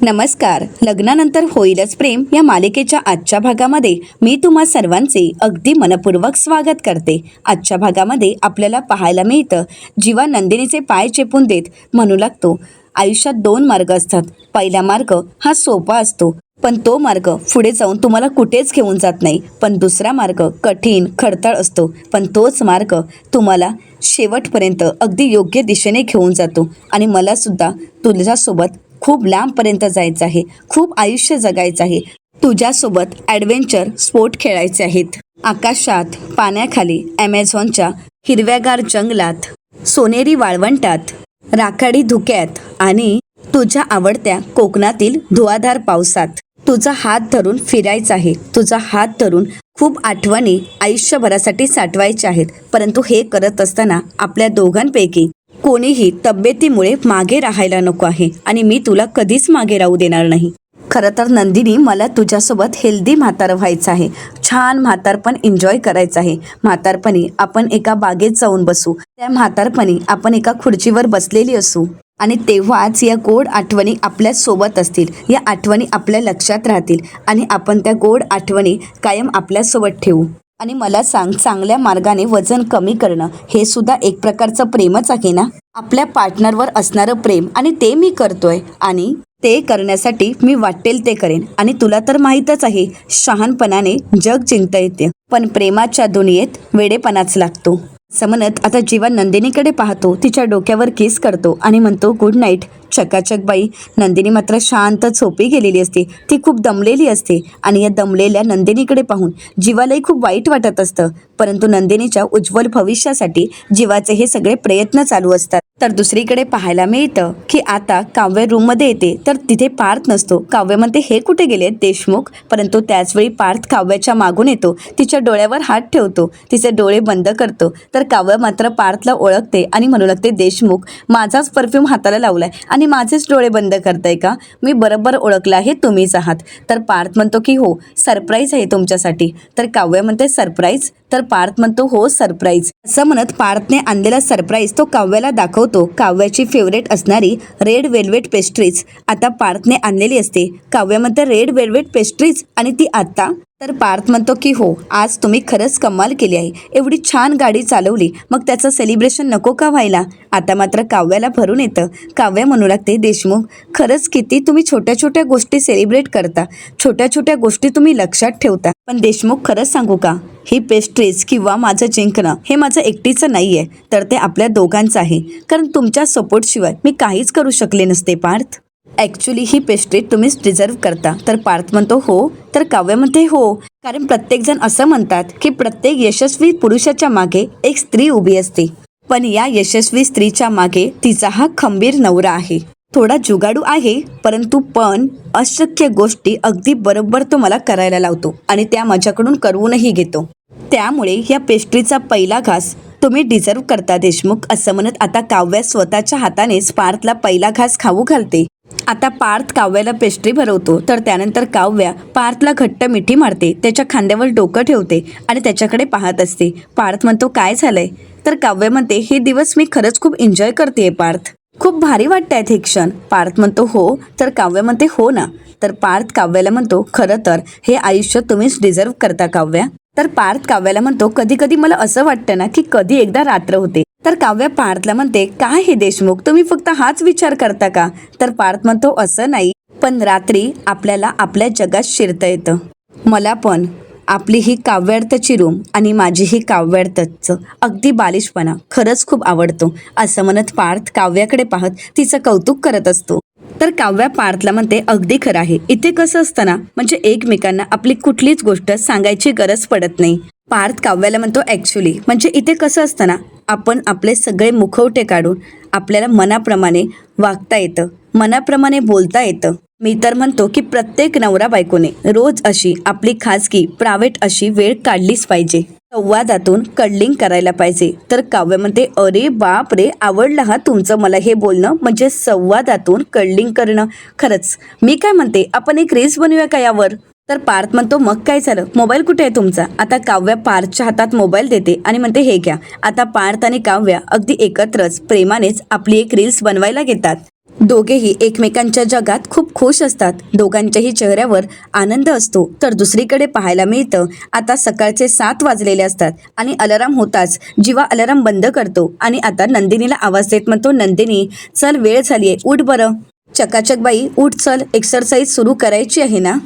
नमस्कार. लग्नानंतर होईलच प्रेम या मालिकेच्या आजच्या भागामध्ये मी तुम्हा सर्वांचे अगदी मनपूर्वक स्वागत करते. आजच्या भागामध्ये आपल्याला पाहायला मिळतं, जीवा नंदिनीचे पाय चेपून देत म्हणू लागतो, आयुष्यात 2 मार्ग असतात. पहिला मार्ग हा सोपा असतो, पण तो मार्ग पुढे जाऊन तुम्हाला कुठेच घेऊन जात नाही. पण दुसरा मार्ग कठीण खडतर असतो, पण तोच मार्ग तुम्हाला शेवटपर्यंत अगदी योग्य दिशेने घेऊन जातो. आणि मला सुद्धा तुझ्यासोबत खूप लांबपर्यंत जायचं आहे, खूप आयुष्य जगायचं आहे. तुझ्यासोबत ॲडव्हेंचर स्पोर्ट खेळायचे आहेत. आकाशात, पाण्याखाली, ॲमेझॉनच्या हिरव्यागार जंगलात, सोनेरी वाळवंटात, राखाडी धुक्यात आणि तुझ्या आवडत्या कोकणातील धुवाधार पावसात. तुझा हात धरून फिरायचा आहे. तुझा हात धरून खूप आठवणी आयुष्यभरासाठी साठवायच्या आहेत. परंतु हे करत असताना आपल्या दोघांपैकी कोणीही तब्येतीमुळे मागे राहायला नको आहे, आणि मी तुला कधीच मागे राहू देणार नाही. खरं तर नंदिनी, मला तुझ्यासोबत हेल्दी म्हातारं व्हायचं आहे. छान म्हातारपण एन्जॉय करायचं आहे. म्हातारपणी आपण एका बागेत जाऊन बसू. त्या म्हातारपणी आपण एका खुर्चीवर बसलेली असू, आणि तेव्हाच या गोड आठवणी आपल्या सोबत असतील. या आठवणी आपल्या लक्षात राहतील, आणि आपण त्या गोड आठवणी कायम आपल्यासोबत ठेवू. आणि मला सांग, चांगल्या मार्गाने वजन कमी करणं हे सुद्धा एक प्रकारचं प्रेमच आहे ना? आपल्या पार्टनरवर असणारं प्रेम, आणि ते मी करतोय. आणि ते करण्यासाठी मी वाटेल ते करेन. आणि तुला तर माहीतच आहे, शहाणपणाने जग जिंकता येते, पण प्रेमाच्या दुनियेत वेडेपणाच लागतो. असं म्हणत आता जीवा नंदिनीकडे पाहतो, तिच्या डोक्यावर किस करतो आणि म्हणतो, गुड नाईट. चकाचक बाई. नंदिनी मात्र शांत झोपी गेलेली असते. ती खूप दमलेली असते, आणि या दमलेल्या नंदिनीकडे पाहून जीवालाही खूप वाईट वाटत असतं. परंतु नंदिनीच्या उज्ज्वल भविष्यासाठी जीवाचे हे सगळे प्रयत्न चालू असतात. तर दुसरीकडे पाहायला मिळतं की आता काव्य रूममध्ये येते, तर तिथे पार्थ नसतो. काव्य म्हणते, हे कुठे गेले देशमुख? परंतु त्याचवेळी पार्थ काव्याच्या मागून येतो, तिच्या डोळ्यावर हात ठेवतो, तिचे डोळे बंद करतो. तर काव्य मात्र पार्थला ओळखते आणि म्हणू लागते, देशमुख, माझाच परफ्यूम हाताला लावलाय आणि माझेच डोळे बंद करताय का? मी बरोबर ओळखलं आहे, तुम्हीच आहात. तर पार्थ म्हणतो की हो, सरप्राईज आहे तुमच्यासाठी. तर काव्य म्हणते, सरप्राईज? तर पार्थ म्हणतो, हो, सरप्राईज. असं म्हणत पार्थने आणलेला सरप्राईज तो काव्याला दाखवतो. काव्याची फेवरेट असणारी रेड वेल्वेट पेस्ट्रीज आता पार्थने आणलेली असते. काव्य म्हणते, रेड वेल्वेट पेस्ट्रीज? आणि ती आता? तर पार्थ म्हणतो की हो, आज तुम्ही खरंच कमाल केली आहे. एवढी छान गाडी चालवली, मग त्याचं सेलिब्रेशन नको का व्हायला? आता मात्र काव्याला भरून येतं. काव्य म्हणू लागते, देशमुख, खरंच किती तुम्ही छोट्या छोट्या गोष्टी सेलिब्रेट करता, छोट्या छोट्या गोष्टी तुम्ही लक्षात ठेवता. पण देशमुख, खरंच सांगू का, ही पेस्ट्रीज किंवा माझं जिंकणं हे माझं एकटीचं नाही आहे, तर ते आपल्या दोघांचं आहे. कारण तुमच्या सपोर्टशिवाय मी काहीच करू शकले नसते पार्थ. ॲक्च्युली ही पेस्ट्री तुम्हीच डिझर्व करता. तर पार्थ म्हणतो, हो. तर काव्य म्हणते, हो, कारण प्रत्येकजण असं म्हणतात की प्रत्येक यशस्वी पुरुषाच्या मागे एक स्त्री उभी असते, पण या यशस्वी स्त्रीच्या मागे तिचा हा खंबीर नवरा आहे. थोडा जुगाडू आहे, परंतु पण अशक्य गोष्टी अगदी बरोबर तो मला करायला लावतो, आणि त्या माझ्याकडून करवूनही घेतो. त्यामुळे या पेस्ट्रीचा पहिला घास तुम्ही डिझर्व करता देशमुख. असं म्हणत आता काव्य स्वतःच्या हातानेच पार्थला पहिला घास खाऊ घालते. आता पार्थ काव्याला पेस्ट्री भरवतो, तर त्यानंतर काव्या पार्थला घट्ट मिठी मारते, त्याच्या खांद्यावर डोकं ठेवते आणि त्याच्याकडे पाहत असते. पार्थ म्हणतो, काय झालंय? तर काव्य म्हणते, हे दिवस मी खरंच खूप एन्जॉय करते पार्थ, खूप भारी वाटतायत हे क्षण. पार्थ म्हणतो, हो. तर काव्य म्हणते, हो ना. तर पार्थ काव्याला म्हणतो, खरं तर हे आयुष्य तुम्हीच डिझर्व करता काव्या. तर पार्थ काव्याला म्हणतो, कधी कधी मला असं वाटतं ना की कधी एकदा रात्र होते. तर काव्य पार्थला म्हणते, काय हे देशमुख, तुम्ही फक्त हाच विचार करता का? तर पार्थ म्हणतो, असं नाही, पण रात्री आपल्याला आपल्या जगात शिरता येतं. मला पण आपली ही काव्यार्थची रूम आणि माझी ही काव्यार्थचं अगदी बालिशपणा खरंच खूप आवडतो. असं म्हणत पार्थ काव्याकडे पाहत तिचं कौतुक करत असतो. तर काव्या पार्थला म्हणते, अगदी खरं आहे. इथे कसं असतं ना, म्हणजे एकमेकांना आपली कुठलीच गोष्ट सांगायची गरज पडत नाही. पार्थ काव्याला म्हणतो, ॲक्च्युली म्हणजे इथे कसं असतं ना, आपण आपले सगळे मुखवटे काढून आपल्याला मनाप्रमाणे वागता येतं, मनाप्रमाणे बोलता येतं. मी तर म्हणतो की प्रत्येक नवरा बायकोने रोज अशी आपली खाजगी प्रायव्हेट अशी वेळ काढलीच पाहिजे. संवादातून कडलिंग करायला पाहिजे. तर काव्य म्हणते, अरे बाप रे, आवडलं हा तुमचं मला हे बोलणं, म्हणजे संवादातून कडलिंग करणं. खरंच मी काय म्हणते, आपण एक रील्स बनवूया का यावर? तर पार्थ म्हणतो, मग काय झालं, मोबाईल कुठे आहे तुमचा? आता काव्या पार्थच्या हातात मोबाईल देते आणि म्हणते, हे घ्या. आता पार्थ आणि काव्या अगदी एकत्रच प्रेमानेच आपली एक रील्स बनवायला घेतात. दोघेही एकमेकांच्या जगात खूप खुश असतात. दोघांच्याही चेहऱ्यावर आनंद असतो. तर दुसरीकडे पाहायला मिळतं आता सकाळचे 7 वाजलेले असतात आणि अलाराम होताच जीवा अलाराम बंद करतो आणि आता नंदिनीला आवाज देत म्हणतो, नंदिनी चल वेळ झालीये, उठ बरं. चकाचक बाई उठ, चल एक्सरसाइज सुरू करायची आहे ना.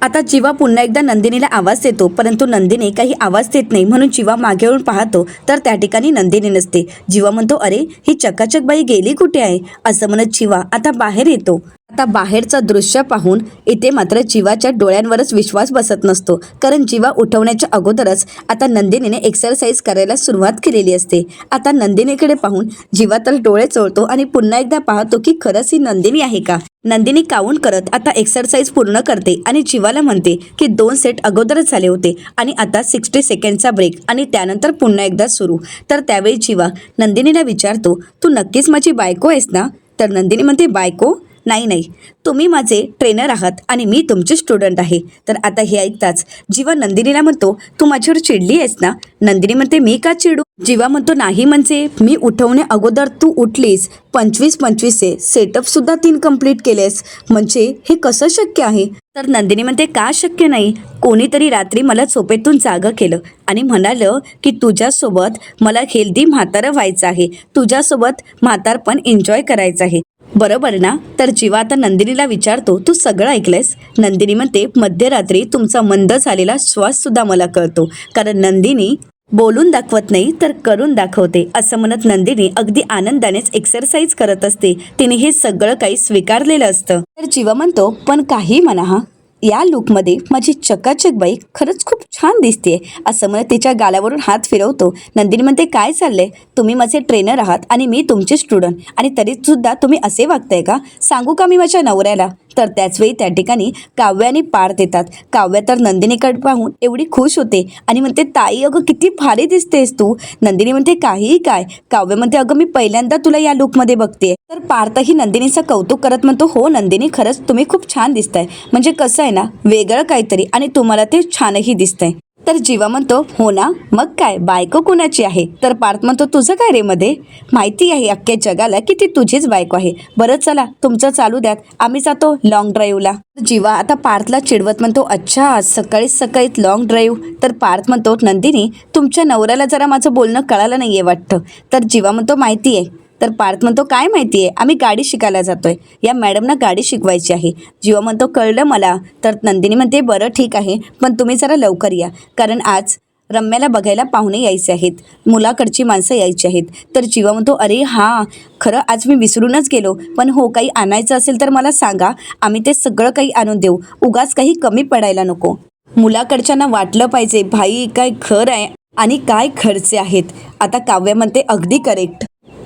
आता जीवा पुन्हा एकदा नंदिनीला आवाज देतो, परंतु नंदिनी काही आवाज देत नाही. म्हणून जीवा मागे वळून पाहतो तर त्या ठिकाणी नंदिनी नसते. जीवा म्हणतो, अरे ही चकाचक बाई गेली कुठे आहे, असं म्हणत जीवा आता बाहेर येतो. आता बाहेरचं दृश्य पाहून इथे मात्र जीवाच्या डोळ्यांवरच विश्वास बसत नसतो. कारण जीवा उठवण्याच्या अगोदरच आता नंदिनीने एक्सरसाइज करायला सुरुवात केलेली असते. आता नंदिनीकडे पाहून जीवा तर डोळे चोळतो आणि पुन्हा एकदा पाहतो की खरंच ही नंदिनी आहे का. नंदिनी काउंट करत आता एक्सरसाइज पूर्ण करते आणि जीवाला म्हणते की 2 सेट अगोदरच झाले होते आणि आता 60 सेकंडचा ब्रेक आणि त्यानंतर पुन्हा एकदा सुरू. तर त्यावेळी जीवा नंदिनीला विचारतो, तू नक्कीच माझी बायको आहेस ना. तर नंदिनी म्हणते, बायको नाही नाही, तुम्ही माझे ट्रेनर आहात आणि मी तुमचे स्टुडंट आहे. तर आता हे ऐकताच जीवा नंदिनीला म्हणतो, तू माझ्यावर चिडली आहेस ना. नंदिनी म्हणते, मी का चिडू. जीवा म्हणतो, नाही म्हणजे मी उठवण्या अगोदर तू उठलीस, 25-25 सेटअप सुद्धा 3 कंप्लीट केलेस, म्हणजे हे कसं शक्य आहे. तर नंदिनी म्हणते, का शक्य नाही, कोणीतरी रात्री मला झोपेतून जागं केलं आणि म्हणालं की तुझ्यासोबत मला हेल्दी म्हातारं व्हायचं आहे, तुझ्यासोबत म्हातारपण एन्जॉय करायचं आहे, बरोबर ना. तर जीवा आता नंदिनीला विचारतो, तू सगळं ऐकलंयस. नंदिनी म्हणते, मध्यरात्री तुमचा मंद झालेला श्वास सुद्धा मला कळतो. कारण नंदिनी बोलून दाखवत नाही तर करून दाखवते, असं म्हणत नंदिनी अगदी आनंदानेच एक्सरसाइज करत असते. तिने हे सगळं काही स्वीकारलेलं असतं. तर जीवा म्हणतो, पण काही म्हणा हा, या लुकमध्ये माझी चकाचक बाई खरंच खूप छान दिसते, असं म्हणत तिच्या गालावरून हात फिरवतो. नंदिनी म्हणते, काय चाललंय, तुम्ही माझे ट्रेनर आहात आणि मी तुमचे स्टुडंट आणि तरीसुद्धा तुम्ही असे वागताय का, सांगू का मी माझ्या नवऱ्याला. तर त्याचवेळी त्या ठिकाणी काव्य आणि पार्थ येतात. काव्य तर नंदिनीकडे पाहून एवढी खुश होते आणि म्हणते, ताई अगं किती भारी दिसतेस तू. नंदिनी म्हणते, काहीही काय. काव्य म्हणते, अगं मी पहिल्यांदा तुला या लुकमध्ये बघते. तर पार्थही नंदिनीचं कौतुक करत म्हणतो, हो नंदिनी खरंच तुम्ही खूप छान दिसताय, म्हणजे कसं आहे ना वेगळं काहीतरी आणि तुम्हाला ते छानही दिसतंय. तर जीवा म्हणतो, हो ना मग काय, बायको कुणाची आहे. तर पार्थ म्हणतो, तुझं काय रे मध्ये, माहिती आहे अख्ख्या जगाला की ती तुझीच बायको आहे. बरं चला तुमचं चालू द्यात, आम्ही जातो लॉंग ड्राईव्हला. जीवा आता पार्थला चिडवत म्हणतो, अच्छा सकाळीच सकाळीत लॉंग ड्राईव्ह. तर पार्थ म्हणतो, नंदिनी तुमच्या नवऱ्याला जरा माझं बोलणं कळालं नाहीये वाटतं. तर जीवा म्हणतो, माहिती आहे. तर पार्थ म्हणतो, काय माहिती आहे, आम्ही गाडी शिकायला जातोय, या मॅडमना गाडी शिकवायची आहे. जीवा म्हणतो, कळलं मला. तर नंदिनी म्हणते, बरं ठीक आहे, पण तुम्ही जरा लवकर या, कारण आज रम्याला बघायला पाहुणे यायचे आहेत, मुलाकडची माणसं यायची आहेत. तर जीवा म्हणतो, अरे हां खरं आज मी विसरूनच गेलो, पण हो काही आणायचं असेल तर मला सांगा, आम्ही ते सगळं काही आणून देऊ, उगाच काही कमी पडायला नको. मुलाकडच्यांना वाटलं पाहिजे भाई काय घर आहे आणि काय खर्चे आहेत. आता काव्य म्हणते, अगदी करेक्ट.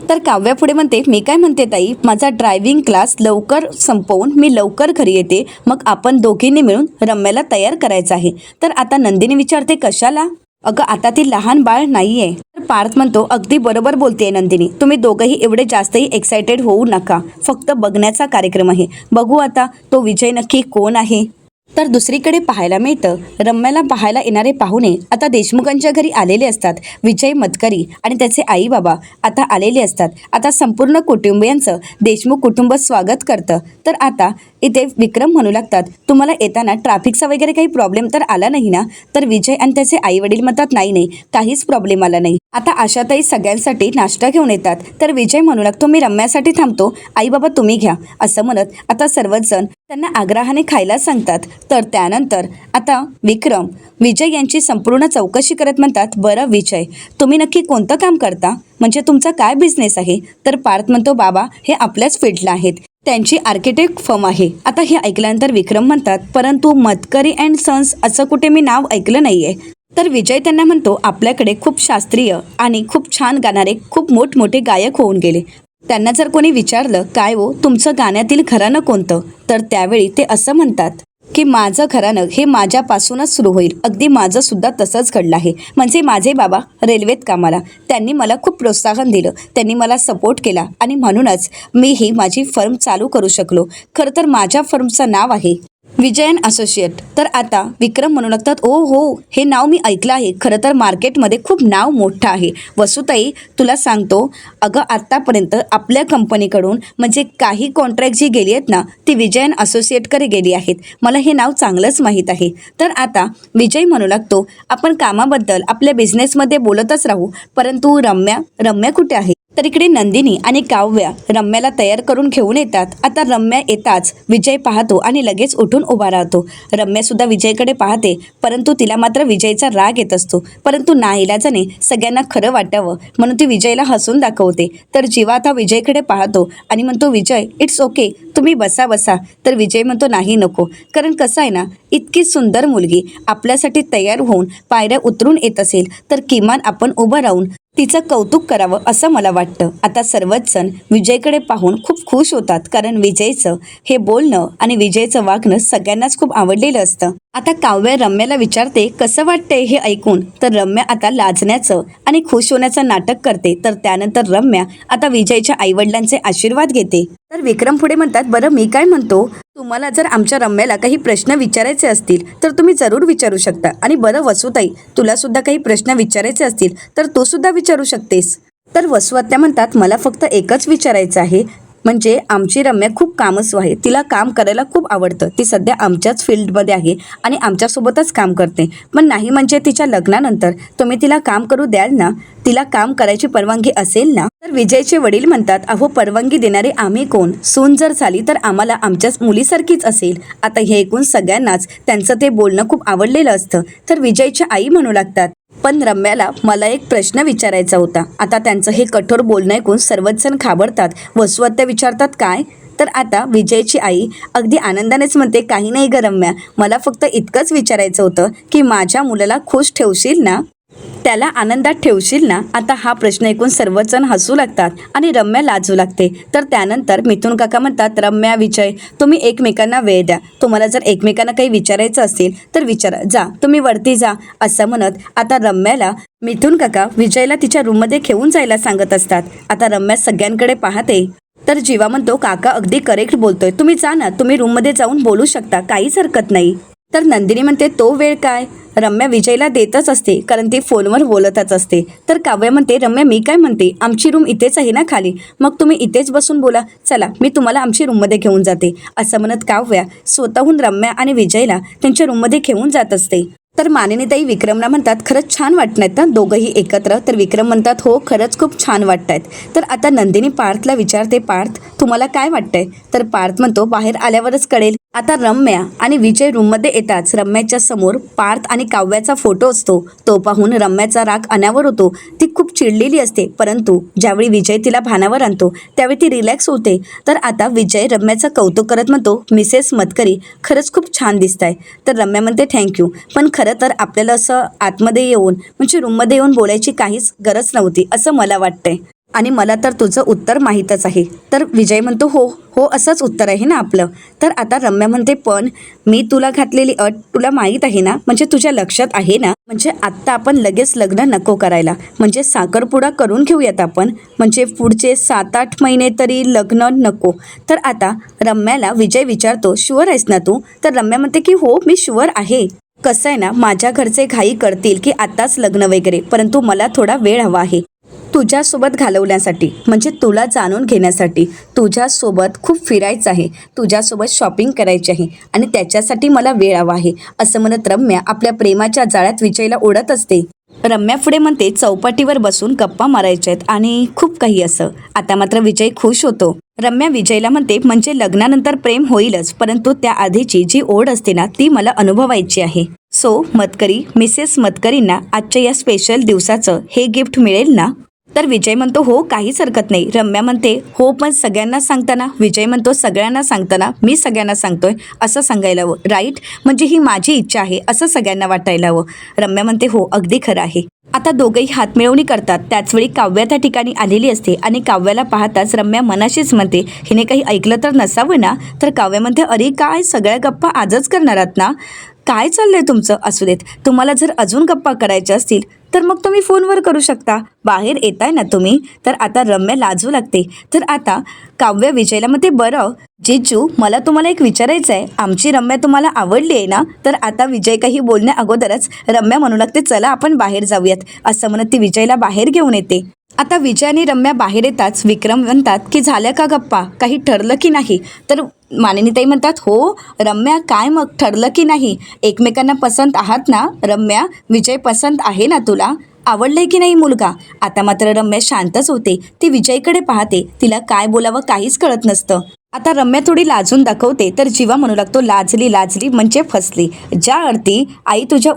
तर काव्या पुढे म्हणते, मी काय म्हणते ताई, माझा ड्रायव्हिंग क्लास लवकर संपवून मी लवकर घरी येते, मग आपण दोघींनी मिळून रम्याला तयार करायचं आहे. तर आता नंदिनी विचारते, कशाला. अगं आता ती लहान बाळ नाहीये. तर पार्थ म्हणतो, अगदी बरोबर बोलतेय नंदिनी, तुम्ही दोघंही एवढे जास्तही एक्सायटेड होऊ नका, फक्त बघण्याचा कार्यक्रम आहे, बघू आता तो विजय नक्की कोण आहे. तर दुसरीकडे पाहायला मिळतं, रम्याला पाहायला येणारे पाहुणे आता देशमुखांच्या घरी आलेले असतात. विजय मतकरी आणि त्याचे आई बाबा आता आलेले असतात. आता संपूर्ण कुटुंबियांचं देशमुख कुटुंब स्वागत करतं. तर आता इथे विक्रम म्हणू लागतात, तुम्हाला येताना ट्रॅफिकचा वगैरे काही प्रॉब्लेम तर आला नाही ना. तर विजय आणि त्याचे आई वडील म्हणतात, नाही नाही काहीच प्रॉब्लेम आला नाही. आता आशाताई सगळ्यांसाठी नाश्ता घेऊन येतात. तर विजय म्हणू लागतो, मी रम्यासाठी थांबतो, आई बाबा तुम्ही घ्या, असं म्हणत आता सर्वच जण त्यांना आग्रहाने खायला सांगतात. तर त्यानंतर आता विक्रम विजय यांची संपूर्ण चौकशी करत म्हणतात, बरं विजय तुम्ही नक्की कोणतं काम करता, म्हणजे तुमचा काय बिझनेस आहे. तर पार्थ म्हणतो, बाबा हे आपल्याच फील्डला आहेत, त्यांची आर्किटेक्ट फर्म आहे. आता हे ऐकल्यानंतर विक्रम म्हणतात, परंतु मतकरी अँड सन्स असं कुठे मी नाव ऐकलं नाहीये. तर विजय त्यांना म्हणतो, आपल्याकडे खूप शास्त्रीय आणि खूप छान गाणारे खूप मोठमोठे गायक होऊन गेले. त्यांना जर कोणी विचारलं, काय हो तुमचं गाण्यातील घराणं कोणतं, तर त्यावेळी ते असं म्हणतात की माझं घराणं हे माझ्यापासूनच सुरू होईल. अगदी माझं सुद्धा तसंच घडलं आहे. म्हणजे माझे बाबा रेल्वेत कामाला, त्यांनी मला खूप प्रोत्साहन दिलं, त्यांनी मला सपोर्ट केला आणि म्हणूनच मी ही माझी फर्म चालू करू शकलो. खरं तर माझ्या फर्मचं नाव आहे विजयन असोसिएट. तर आता विक्रम म्हणू लागतात, ओ हो, हे नाव मी ऐकलं आहे. खरं तर मार्केटमध्ये खूप नाव मोठं आहे. वसुताई, तुला सांगतो, अगं आत्तापर्यंत आपल्या कंपनीकडून म्हणजे काही कॉन्ट्रॅक्ट जी गेली आहेत ना, ती विजयन असोसिएटकडे गेली आहेत. मला हे नाव चांगलंच माहीत आहे. तर आता विजय म्हणू लागतो, आपण कामाबद्दल आपल्या बिझनेसमध्ये बोलतच राहू, परंतु रम्या कुठे आहे? तर इकडे नंदिनी आणि काव्या रम्याला तयार करून घेऊन येतात. आता रम्या येताच विजय पाहतो आणि लगेच उठून उभा राहतो. रम्या सुद्धा विजयकडे पाहते, परंतु तिला मात्र विजयचा राग येत असतो. परंतु नाईलाजाने सगळ्यांना खरं वाटावं म्हणून ती विजयला हसून दाखवते. तर जीवा आता विजयकडे पाहतो आणि म्हणतो, विजय इट्स ओके, तुम्ही बसा बसा. तर विजय म्हणतो, नाही नको, कारण कसं आहे ना, इतकी सुंदर मुलगी आपल्यासाठी तयार होऊन पायऱ्या उतरून येत असेल तर किमान आपण उभं राहून तिचं कौतुक करावं असं मला वाटतं. आता सर्वच जण विजयकडे पाहून खूप खुश होतात, कारण विजयचं हे बोलणं आणि विजयचं वागणं सगळ्यांनाच खूप आवडलेलं असतं. आता काव्य रम्याला विचारते, कसं वाटतंय हे ऐकून? तर रम्या आता लाजण्याचं आणि खुश होण्याचं नाटक करते. तर त्यानंतर रम्या आता विजयच्या आईवडिलांचे आशीर्वाद घेते. तर विक्रम पुढे म्हणतात, बरं मी काय म्हणतो, तुम्हाला जर आमच्या रम्याला काही प्रश्न विचारायचे असतील तर तुम्ही जरूर विचारू शकता. आणि बरं वसुताई, तुला सुद्धा काही प्रश्न विचारायचे असतील तर तू सुद्धा विचारू शकतेस. तर वसुआत्या म्हणतात, मला फक्त एकच विचारायचं आहे, म्हणजे आमची रम्या खूप कामसू आहे. तिला काम करायला खूप आवडतं. ती सध्या आमच्याच फील्डमध्ये आहे आणि आमच्यासोबतच काम करते. पण नाही म्हणजे तिच्या लग्नानंतर तुम्ही तिला काम करू द्याल ना? तिला काम करायची परवानगी असेल ना? तर विजयचे वडील म्हणतात, अहो परवानगी देणारे आम्ही कोण? सून जर झाली तर आम्हाला आमच्याच मुलीसारखीच असेल. आता हे ऐकून सगळ्यांनाच त्यांचं ते बोलणं खूप आवडलेलं असतं. तर विजयच्या आई म्हणू लागतात, पण रम्याला मला एक प्रश्न विचारायचा होता. आता त्यांचं हे कठोर बोलणं ऐकून सर्वच जण घाबरतात. वसुआत्या विचारतात, काय? तर आता विजयची आई अगदी आनंदानेच म्हणते, काही नाही ग रम्या, मला फक्त इतकंच विचारायचं होतं की माझ्या मुलाला खुश ठेवशील ना? त्याला आनंदात ठेवशील ना? आता हा प्रश्न ऐकून सर्वच जण हसू लागतात आणि रम्या लाजू लागते. तर त्यानंतर मिथुन काका म्हणतात, रम्या, विजय, तुम्ही एकमेकांना वेळ द्या. तुम्हाला जर एकमेकांना काही विचारायचं असेल तर विचारा, जा तुम्ही वरती जा. असं म्हणत आता रम्याला मिथुन काका विजयला तिच्या रूममध्ये घेऊन जायला सांगत असतात. आता रम्या सगळ्यांकडे पाहते. तर जीवा म्हणतो, काका अगदी करेक्ट बोलतोय, तुम्ही जा ना, तुम्ही रूममध्ये जाऊन बोलू शकता, काहीच हरकत नाही. तर नंदिनी म्हणते, तो वेळ काय? रम्या विजयला देतच असते, कारण ती फोनवर बोलतच असते. तर काव्य म्हणते, रम्या मी काय म्हणते, आमची रूम इथेच आहे ना खाली, मग तुम्ही इथेच बसून बोला. चला मी तुम्हाला आमची रूममध्ये घेऊन जाते. असं म्हणत काव्या स्वतःहून रम्या आणि विजयला त्यांच्या रूममध्ये घेऊन जात असते. तर मानिनीताई विक्रमला म्हणतात, खरंच छान वाटत ना दोघंही एकत्र? तर विक्रम म्हणतात, हो खरंच खूप छान वाटतायत. तर आता नंदिनी पार्थला विचारते, पार्थ तुम्हाला काय वाटतंय? तर पार्थ म्हणतो, बाहेर आल्यावरच कळेल. आता रम्या आणि विजय रूममध्ये येताच रम्याच्या समोर पार्थ आणि काव्याचा फोटो असतो. तो पाहून रम्याचा राग अनावर होतो. ती खूप चिडलेली असते, परंतु ज्यावेळी विजय तिला भानावर आणतो त्यावेळी ती रिलॅक्स होते. तर आता विजय रम्याचं कौतुक करत म्हणतो, मिसेस मतकरी खरंच खूप छान दिसताय. तर रम्या म्हणते, थँक्यू, पण खरं तर आपल्याला असं आतमध्ये येऊन म्हणजे रूममध्ये येऊन बोलायची काहीच गरज नव्हती असं मला वाटतंय, आणि मला तर तुझं उत्तर माहीतच आहे. तर विजय म्हणतो, हो हो असंच उत्तर आहे ना आपलं. तर आता रम्या म्हणते, पण मी तुला घातलेली अट तुला माहीत आहे ना, म्हणजे तुझ्या लक्षात आहे ना, म्हणजे आत्ता आपण लगेच लग्न नको करायला, म्हणजे साखरपुडा करून घेऊयात आपण, म्हणजे पुढचे 7-8 महिने तरी लग्न नको. तर आता रम्याला विजय विचारतो, शुअर आहेस ना तू? तर रम्या म्हणते की हो मी शुअर आहे. कसं आहे ना, माझ्या घरचे घाई करतील की आत्ताच लग्न वगैरे, परंतु मला थोडा वेळ हवा आहे तुझ्यासोबत घालवण्यासाठी, म्हणजे तुला जाणून घेण्यासाठी. तुझ्यासोबत खूप फिरायचं आहे, तुझ्यासोबत शॉपिंग करायची आहे आणि त्याच्यासाठी मला वेळ हवा आहे. असं म्हणत रम्या आपल्या प्रेमाच्या जाळ्यात विजयला ओढत असते. रम्या पुढे म्हणते, चौपाटीवर बसून गप्पा मारायच्या आहेत आणि खूप काही असं. आता मात्र विजय खुश होतो. रम्या विजयला म्हणते, म्हणजे लग्नानंतर प्रेम होईलच, परंतु त्याआधीची जी ओढ असते ना ती मला अनुभवायची आहे. सो मतकरी, मिसेस मतकरींना आजच्या या स्पेशल दिवसाचं हे गिफ्ट मिळेल ना? तर विजय म्हणतो, हो काहीच हरकत नाही. रम्या म्हणते, हो पण सगळ्यांना सांगताना? विजय म्हणतो, सगळ्यांना सांगताना मी सगळ्यांना सांगतोय असं सांगायला हवं, राईट? म्हणजे ही माझी इच्छा आहे असं सगळ्यांना वाटायला हवं. रम्या म्हणते, हो अगदी खरं आहे. आता दोघंही हातमिळवणी करतात. त्याचवेळी काव्या त्या ठिकाणी आलेली असते आणि काव्याला पाहताच रम्या मनाशीच म्हणते, हिने काही ऐकलं तर नसावं ना? तर काव्या म्हणते, अरे काय सगळ्या गप्पा आजच करणार आहात ना? काय चाललंय तुमचं? असू देत, तुम्हाला जर अजून गप्पा करायच्या असतील तर मग तुम्ही फोनवर करू शकता. बाहेर येताय ना तुम्ही. तर आता रम्या लाजू लागते. तर आता काव्य विजयला म्हणते, बरं जिजू, मला तुम्हाला एक विचारायचं आहे, आमची रम्या तुम्हाला आवडली आहे ना? तर आता विजय काही बोलण्या अगोदरच रम्या म्हणू लागते, चला आपण बाहेर जाऊयात. असं म्हणत ती विजयला बाहेर घेऊन येते. आता विजय आणि रम्या बाहेर येताच विक्रम म्हणतात की झाल्या का गप्पा, काही ठरलं की नाही? तर मानिनीताई म्हणतात, हो रम्या, काय मग ठरलं की नाही? एकमेकांना पसंत आहात ना? रम्या, विजय पसंत आहे ना तुला? आवडलंय की नाही मुलगा? आता मात्र रम्या शांतच होते. ती विजयकडे पाहते. तिला काय बोलावं काहीच कळत नसतं. आता रम्या थोडी लाजून दाखवते. तर जीवा म्हणू लागतो, लाजली लाजली म्हणजे फसली. ज्या अर्थी आई तुझ्या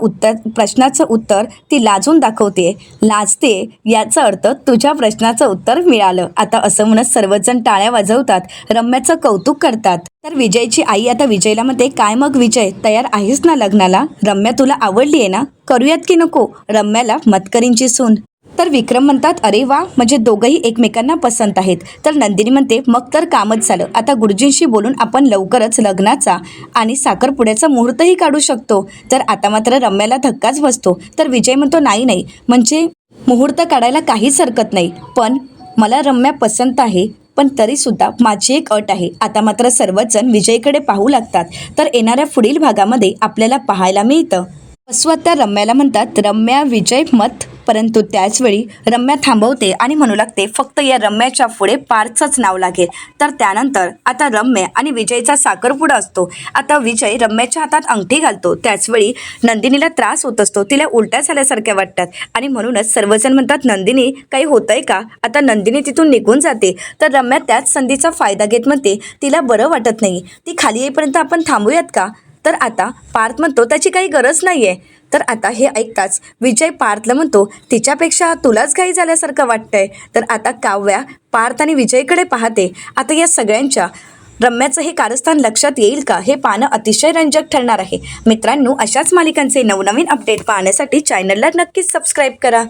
प्रश्नाचं उत्तर ती लाजून दाखवते, लाजते, याचा अर्थ तुझ्या प्रश्नाचं उत्तर मिळालं. आता असं म्हणत सर्वजण टाळ्या वाजवतात, रम्याचं कौतुक करतात. तर विजयची आई आता विजयला म्हणते, काय मग विजय, तयार आहेस ना लग्नाला? रम्या तुला आवडली आहे ना? करूयात की नको रम्याला मतकरींची सून? तर विक्रम म्हणतात, अरे वा, म्हणजे दोघंही एकमेकांना पसंत आहेत. तर नंदिनी म्हणते, मग तर कामच झालं. आता गुरुजींशी बोलून आपण लवकरच लग्नाचा आणि साखरपुड्याचा मुहूर्तही काढू शकतो. तर आता मात्र रम्याला धक्काच बसतो. तर विजय म्हणतो, नाही नाही, म्हणजे मुहूर्त काढायला काहीच हरकत नाही, पण मला रम्या पसंत आहे, पण तरीसुद्धा माझी एक अट आहे. आता मात्र सर्वजण विजयकडे पाहू लागतात. तर येणाऱ्या पुढील भागामध्ये आपल्याला पाहायला मिळतं, त्या रम्याला म्हणतात, रम्या विजय मत. परंतु त्याचवेळी रम्या थांबवते आणि म्हणू लागते, फक्त या रम्याच्या पुढे पार्थच नाव लागेल. तर त्यानंतर आता रम्या आणि विजयचा साखरपुडा असतो. आता विजय रम्याच्या हातात अंगठी घालतो. त्याचवेळी नंदिनीला त्रास होत असतो. तिला उलट्या झाल्यासारख्या वाटतात आणि म्हणूनच सर्वजण म्हणतात, नंदिनी काही होतंय का? आता नंदिनी तिथून निघून जाते. तर रम्या त्याच संधीचा फायदा घेत म्हणते, तिला बरं वाटत नाही, ती खाली येईपर्यंत आपण थांबूयात का? तर आता पार्थ म्हणतो, त्याची काही गरज नाही आहे. तर आता हे ऐकताच विजय पार्थला म्हणतो, तिच्यापेक्षा तुलाच घाई झाल्यासारखं वाटतंय. तर आता काव्या पार्थ आणि विजयकडे पाहते. आता या सगळ्यांच्या रम्याचं हे कारस्थान लक्षात येईल का, हे पाहणं अतिशय रंजक ठरणार आहे. मित्रांनो, अशाच मालिकांचे नवनवीन अपडेट पाहण्यासाठी चॅनलला नक्कीच सबस्क्राईब करा.